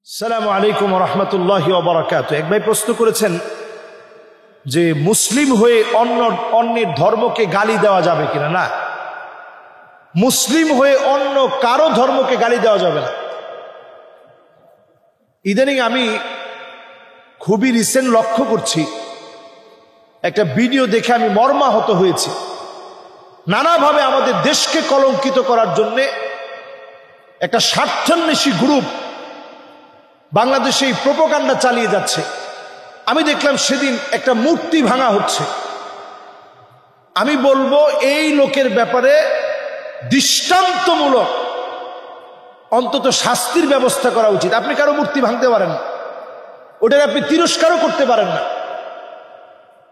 আসসালামু আলাইকুম ওয়া রাহমাতুল্লাহি ওয়া বারাকাতুহু। এক ভাই প্রশ্ন করেছেন যে মুসলিম হয়ে অন্যের ধর্মকে গালি দেওয়া যাবে কিনা। না, মুসলিম হয়ে অন্য কারো ধর্মকে গালি দেওয়া যাবে না। ইদানিং আমি খুবই রিসেন্ট লক্ষ্য করছি, একটা ভিডিও দেখে আমি মর্মাহত হয়েছি। নানাভাবে আমাদের দেশকে কলঙ্কিত করার জন্যে একটা স্বার্থান্বেষী গ্রুপ বাংলাদেশে এই প্রোপাগান্ডা চালিয়ে যাচ্ছে। আমি দেখলাম সেদিন একটা মূর্তি ভাঙা হচ্ছে। আমি বলবো এই লোকের ব্যাপারে দৃষ্টান্তমূলক অন্তত শাস্তির ব্যবস্থা করা উচিত। আপনি কারো মূর্তি ভাঙতে পারেন না, ওটার আপনি তিরস্কারও করতে পারেন না।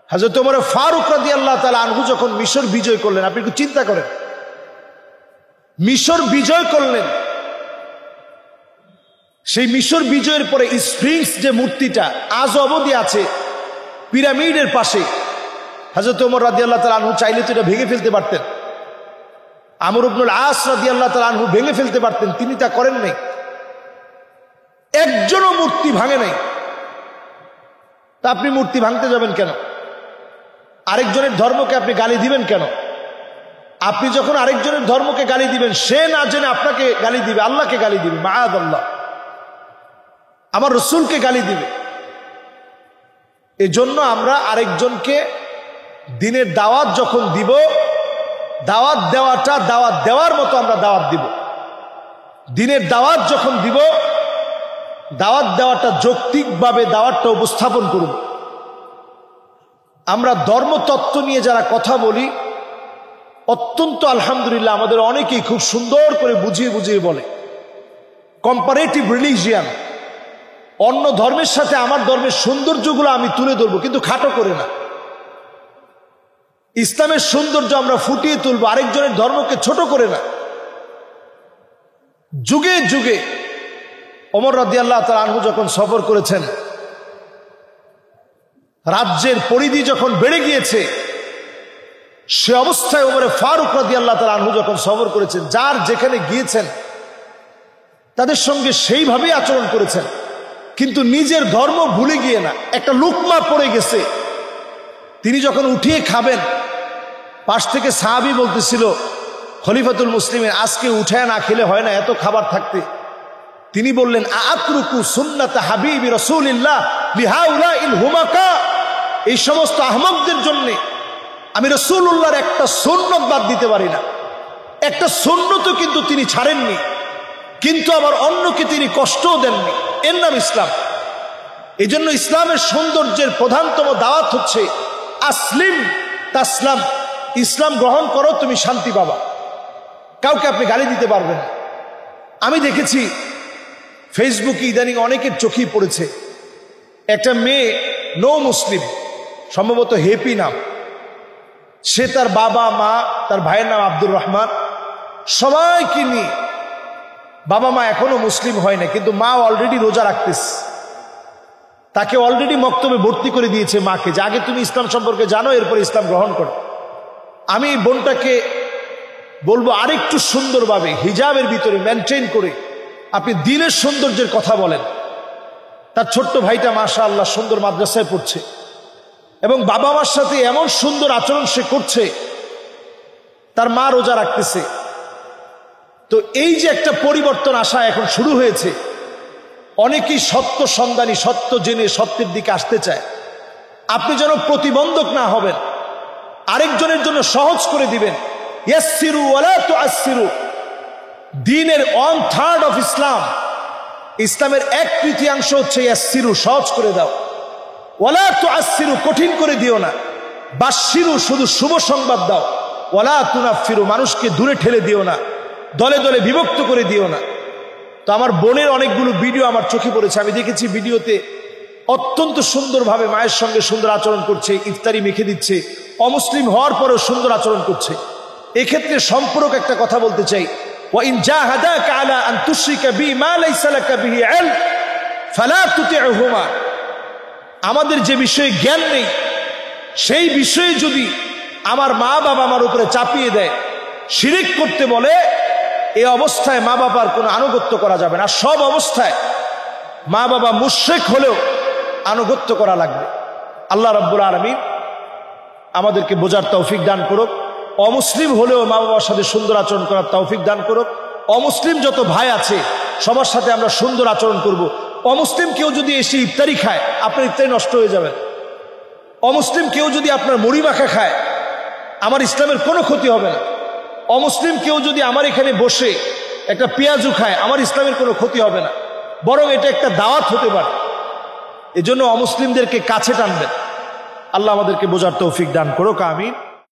হযরত ওমর ফারুক রাদিয়াল্লাহু তাআলা আনহু যখন মিশর বিজয় করলেন, আপনি একটু চিন্তা করেন, মিশর বিজয় করলেন, সেই মিশর বিজয়ের পরে স্ফিংস যে মূর্তিটা আজ অবধি আছে পিরামিডের পাশে, হযরত ওমর রাদিয়াল্লাহু তাআলা আনহু চাইলে তো এটা ভেঙে ফেলতে পারতেন। আমর ইবনুল আস রাদিয়াল্লাহু তাআলা আনহু ভেঙে ফেলতে পারতেন, তিনি তা করেন নাই। একজনও মূর্তি ভাঙে নাই। তা আপনি মূর্তি ভাঙতে যাবেন কেন? আরেকজনের ধর্মকে আপনি গালি দিবেন কেন? আপনি যখন আরেকজনের ধর্মকে গালি দিবেন, সে না জেনে আপনাকে গালি দিবে, আল্লাহকে গালি দিবে, মাআযাল্লাহ, আমার রসুলকে গালি দিবে। এজন্য আমরা আরেকজনকে দিনের দাওয়াত যখন দিব, দাওয়াত দেওয়াটা দাওয়াত দেওয়ার মতো আমরা দাওয়াত দিব। দিনের দাওয়াত যখন দিব, দাওয়াত দেওয়াটা যৌক্তিকভাবে দাওয়াতটা উপস্থাপন করব। আমরা ধর্মতত্ত্ব নিয়ে যারা কথা বলি, অত্যন্ত আলহামদুলিল্লাহ আমাদের অনেকেই খুব সুন্দর করে বুঝিয়ে বুঝিয়ে বলে। কম্পারেটিভ রিলিজিয়ান, অন্য ধর্মের সাথে আমার ধর্মের সৌন্দর্যগুলো আমি তুলে ধরবো, কিন্তু খাটো করে না। ইসলামের সৌন্দর্য আমরা ফুটিয়ে তুলবো, আরেকজনের ধর্মকে ছোট করে না। যুগে যুগে ওমর রাদিয়াল্লাহু তাআলা আনহু যখন সফর করেছেন, রাজ্যের পরিধি যখন বেড়ে গিয়েছে, সে অবস্থায় ওমর ফারুক রাদিয়াল্লাহু তাআলা আনহু যখন সফর করেছেন, যার যেখানে গিয়েছেন তাদের সঙ্গে সেইভাবেই আচরণ করেছেন, কিন্তু নিজের ধর্ম ভুলে গিয়ে না। একটা লুকমা পড়ে গেছে, তিনি যখন উঠিয়ে খাবেন, পাশ থেকে সাহাবী বলতেছিল, খলিফাতুল মুসলিমিন, আজকে উঠায় না খেলে হয় না, এত খাবার থাকতে। তিনি বললেন, আতরুকু সুন্নাত হাবিবি রাসূলিল্লাহ লিহাউলাইল হুমাকা, এই সমস্ত আহমকদের জন্য আমি রাসূলুল্লাহর একটা সুন্নত বাদ দিতে পারি না। একটা সুন্নতও কিন্তু তিনি ছাড়েননি, কিন্তু আবার অন্যকে তিনি কষ্টও দেননি। এর নাম ইসলাম। এই জন্য ইসলামের সৌন্দর্যের প্রধানতম দাওয়াত হচ্ছে আসলিম তাসলাম, ইসলাম গ্রহণ করো, তুমি শান্তি পাবা। কাউকে আপনি গালি দিতে পারবেন না। আমি দেখেছি ফেসবুকে ইদানিং অনেকের চোখেই পড়েছে, একটা মেয়ে নো মুসলিম, সম্ভবত হেপি নাম, সে তার বাবা মা, তার ভাইয়ের নাম আব্দুর রহমান, সবাইকে নিয়ে, বাবা মা এখনো মুসলিম হয় না, কিন্তু মা অলরেডি রোজা রাখতেছে, তাকে অলরেডি মক্তবে ভর্তি করে দিয়েছে মাকে, যে আগে তুমি ইসলাম সম্পর্কে জানো, এরপর ইসলাম গ্রহণ করো। আমি এই বোনটাকে বলবো আরেকটু সুন্দরভাবে হিজাবের ভিতরে মেনটেন করে আপনি দিনের সৌন্দর্যের কথা বলেন। তার ছোট্ট ভাইটা মাশাআল্লাহ সুন্দর মাদ্রাসায় পড়ছে, এবং বাবা মার সাথে এমন সুন্দর আচরণ সে করছে, তার মা রোজা রাখতেছে। তো এই যে একটা পরিবর্তন আসা এখন শুরু হয়েছে, অনেকেই সত্য সন্ধানী, সত্য জেনে সত্যের দিকে আসতে চায়। আপনি যেন প্রতিবন্ধক না হবেন, আরেকজনের জন্য সহজ করে দিবেন। ইয়াসসিরু ওয়ালা তুআসসিরু, দ্বীনের 1/3 অফ ইসলাম, ইসলামের 1/3 হচ্ছে ইয়াসসিরু, সহজ করে দাও। ওয়ালা তুআসসিরু, কঠিন করে দিও না। বাশশিরু, শুধু শুভ সংবাদ দাও। ওয়ালা তুনাফিরু, মানুষকে দূরে ঠেলে দিও না, দলে দলে বিভক্ত করে দিও না। তো আমার বোনের অনেকগুলো ভিডিও আমার চোখে পড়েছে, আমি দেখেছি ভিডিওতে অত্যন্ত সুন্দরভাবে মায়ের সঙ্গে সুন্দর আচরণ করছে, ইফতারি মেখে দিচ্ছে, অমুসলিম হওয়ার পরেও সুন্দর আচরণ করছে। এক্ষেত্রে সম্পূরক একটা কথা বলতে চাই, ওয়াইন জাহাদাকা আলা আন তুশরিকা বি মা লাইসা লাকা বিহি ইলম ফালা তুতি'হুমা, আমাদের যে বিষয়ে জ্ঞান নেই সেই বিষয়ে যদি আমার মা বাবা আমার উপরে চাপিয়ে দেয়, শিরিক করতে বলে, এই অবস্থায় মা বাবার কোনো আনুগত্য করা যাবে না। সব অবস্থায় মা বাবা মুশরিক হলেও আনুগত্য করা লাগবে। আল্লাহ রাব্বুল আলামিন আমাদেরকে বোঝার তৌফিক দান করুক। অমুসলিম হলেও মা বাবার সাথে সুন্দর আচরণ করার তৌফিক দান করুক। অমুসলিম যত ভাই আছে সবার সাথে আমরা সুন্দর আচরণ করব। অমুসলিম কেউ যদি এসে ইফতারি খায়, আপনার ইফতারি নষ্ট হয়ে যাবে। অমুসলিম কেউ যদি আপনার মুড়ি মাখা খায়, আমার ইসলামের কোনো ক্ষতি হবে না। অমুসলিম কেউ যদি আমার এখানে বসে একটা পেঁয়াজু খায়, আমার ইসলামের কোনো ক্ষতি হবে না, বরং এটা একটা দাওয়াত হতে পারে। এজন্য অমুসলিমদেরকে কাছে টানবেন। আল্লাহ আমাদেরকে বোঝার তৌফিক দান করুক, আমিন।